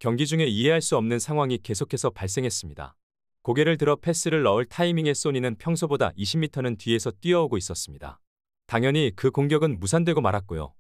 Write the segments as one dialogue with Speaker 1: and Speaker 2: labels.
Speaker 1: 경기 중에 이해할 수 없는 상황이 계속해서 발생했습니다. 고개를 들어 패스를 넣을 타이밍에 소니는 평소보다 20m는 뒤에서 뛰어오고 있었습니다. 당연히 그 공격은 무산되고 말았고요.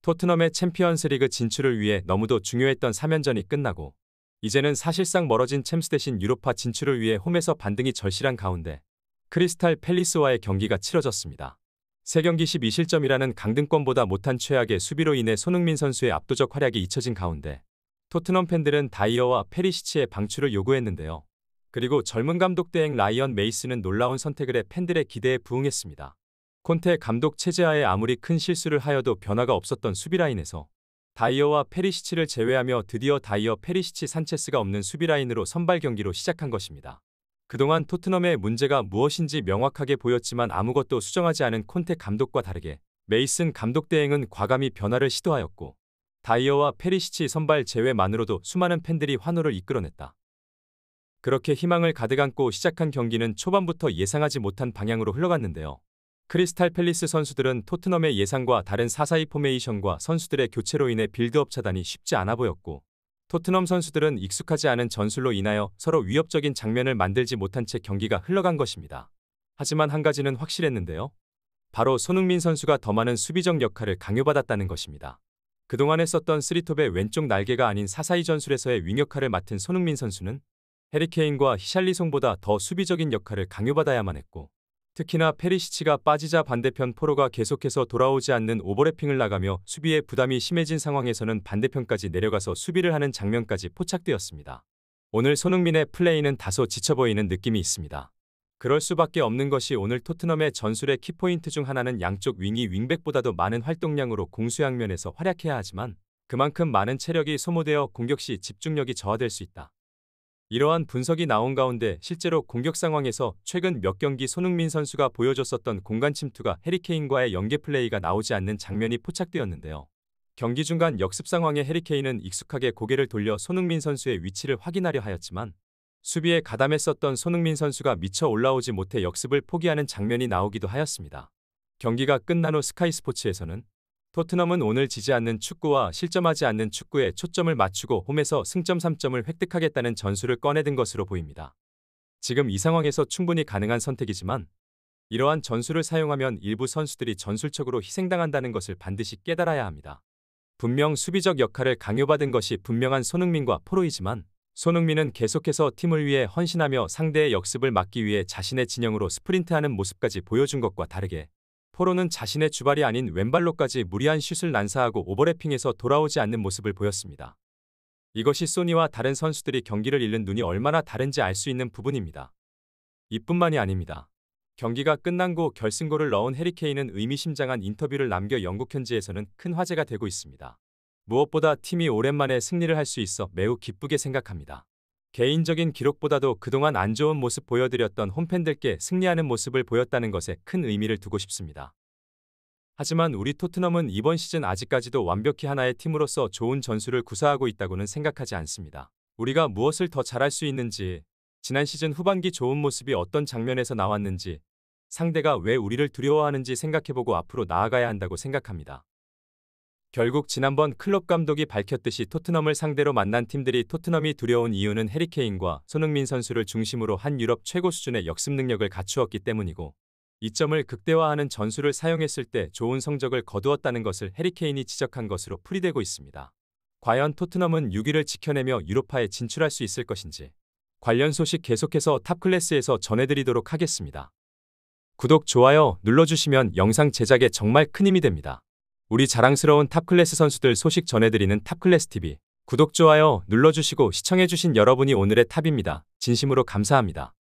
Speaker 1: 토트넘의 챔피언스리그 진출을 위해 너무도 중요했던 3연전이 끝나고 이제는 사실상 멀어진 챔스 대신 유로파 진출을 위해 홈에서 반등이 절실한 가운데 크리스탈 팰리스와의 경기가 치러졌습니다. 3경기 12실점이라는 강등권보다 못한 최악의 수비로 인해 손흥민 선수의 압도적 활약이 잊혀진 가운데 토트넘 팬들은 다이어와 페리시치의 방출을 요구했는데요. 그리고 젊은 감독 대행 라이언 메이스는 놀라운 선택을 해 팬들의 기대에 부응했습니다. 콘테 감독 체제하에 아무리 큰 실수를 하여도 변화가 없었던 수비라인에서 다이어와 페리시치를 제외하며 드디어 다이어 페리시치 산체스가 없는 수비라인으로 선발 경기로 시작한 것입니다. 그동안 토트넘의 문제가 무엇인지 명확하게 보였지만 아무것도 수정하지 않은 콘테 감독과 다르게 메이슨 감독 대행은 과감히 변화를 시도하였고 다이어와 페리시치 선발 제외만으로도 수많은 팬들이 환호를 이끌어냈다. 그렇게 희망을 가득 안고 시작한 경기는 초반부터 예상하지 못한 방향으로 흘러갔는데요. 크리스탈 팰리스 선수들은 토트넘의 예상과 다른 4-4-2 포메이션과 선수들의 교체로 인해 빌드업 차단이 쉽지 않아 보였고 토트넘 선수들은 익숙하지 않은 전술로 인하여 서로 위협적인 장면을 만들지 못한 채 경기가 흘러간 것입니다. 하지만 한 가지는 확실했는데요. 바로 손흥민 선수가 더 많은 수비적 역할을 강요받았다는 것입니다. 그동안 했었던 3톱의 왼쪽 날개가 아닌 4-4-2 전술에서의 윙 역할을 맡은 손흥민 선수는 해리케인과 히샬리송보다 더 수비적인 역할을 강요받아야만 했고 특히나 페리시치가 빠지자 반대편 포로가 계속해서 돌아오지 않는 오버래핑을 나가며 수비에 부담이 심해진 상황에서는 반대편까지 내려가서 수비를 하는 장면까지 포착되었습니다. 오늘 손흥민의 플레이는 다소 지쳐 보이는 느낌이 있습니다. 그럴 수밖에 없는 것이 오늘 토트넘의 전술의 키포인트 중 하나는 양쪽 윙이 윙백보다도 많은 활동량으로 공수양면에서 활약해야 하지만 그만큼 많은 체력이 소모되어 공격 시 집중력이 저하될 수 있다. 이러한 분석이 나온 가운데 실제로 공격 상황에서 최근 몇 경기 손흥민 선수가 보여줬었던 공간 침투가 해리케인과의 연계 플레이가 나오지 않는 장면이 포착되었는데요. 경기 중간 역습 상황에 해리케인은 익숙하게 고개를 돌려 손흥민 선수의 위치를 확인하려 하였지만 수비에 가담했었던 손흥민 선수가 미처 올라오지 못해 역습을 포기하는 장면이 나오기도 하였습니다. 경기가 끝난 후 스카이 스포츠에서는 토트넘은 오늘 지지 않는 축구와 실점하지 않는 축구에 초점을 맞추고 홈에서 승점 3점을 획득하겠다는 전술을 꺼내든 것으로 보입니다. 지금 이 상황에서 충분히 가능한 선택이지만 이러한 전술을 사용하면 일부 선수들이 전술적으로 희생당한다는 것을 반드시 깨달아야 합니다. 분명 수비적 역할을 강요받은 것이 분명한 손흥민과 포로이지만 손흥민은 계속해서 팀을 위해 헌신하며 상대의 역습을 막기 위해 자신의 진영으로 스프린트하는 모습까지 보여준 것과 다르게 포로는 자신의 주발이 아닌 왼발로까지 무리한 슛을 난사하고 오버래핑에서 돌아오지 않는 모습을 보였습니다. 이것이 소니와 다른 선수들이 경기를 잃는 눈이 얼마나 다른지 알 수 있는 부분입니다. 이뿐만이 아닙니다. 경기가 끝난 후 결승골을 넣은 해리케인은 의미심장한 인터뷰를 남겨 영국 현지에서는 큰 화제가 되고 있습니다. 무엇보다 팀이 오랜만에 승리를 할 수 있어 매우 기쁘게 생각합니다. 개인적인 기록보다도 그동안 안 좋은 모습 보여드렸던 홈팬들께 승리하는 모습을 보였다는 것에 큰 의미를 두고 싶습니다. 하지만 우리 토트넘은 이번 시즌 아직까지도 완벽히 하나의 팀으로서 좋은 전술을 구사하고 있다고는 생각하지 않습니다. 우리가 무엇을 더 잘할 수 있는지, 지난 시즌 후반기 좋은 모습이 어떤 장면에서 나왔는지, 상대가 왜 우리를 두려워하는지 생각해보고 앞으로 나아가야 한다고 생각합니다. 결국 지난번 클롭 감독이 밝혔듯이 토트넘을 상대로 만난 팀들이 토트넘이 두려운 이유는 해리케인과 손흥민 선수를 중심으로 한 유럽 최고 수준의 역습 능력을 갖추었기 때문이고 이 점을 극대화하는 전술을 사용했을 때 좋은 성적을 거두었다는 것을 해리케인이 지적한 것으로 풀이되고 있습니다. 과연 토트넘은 6위를 지켜내며 유로파에 진출할 수 있을 것인지 관련 소식 계속해서 탑클래스에서 전해드리도록 하겠습니다. 구독, 좋아요 눌러주시면 영상 제작에 정말 큰 힘이 됩니다. 우리 자랑스러운 탑클래스 선수들 소식 전해드리는 탑클래스TV 구독, 좋아요 눌러주시고 시청해주신 여러분이 오늘의 탑입니다. 진심으로 감사합니다.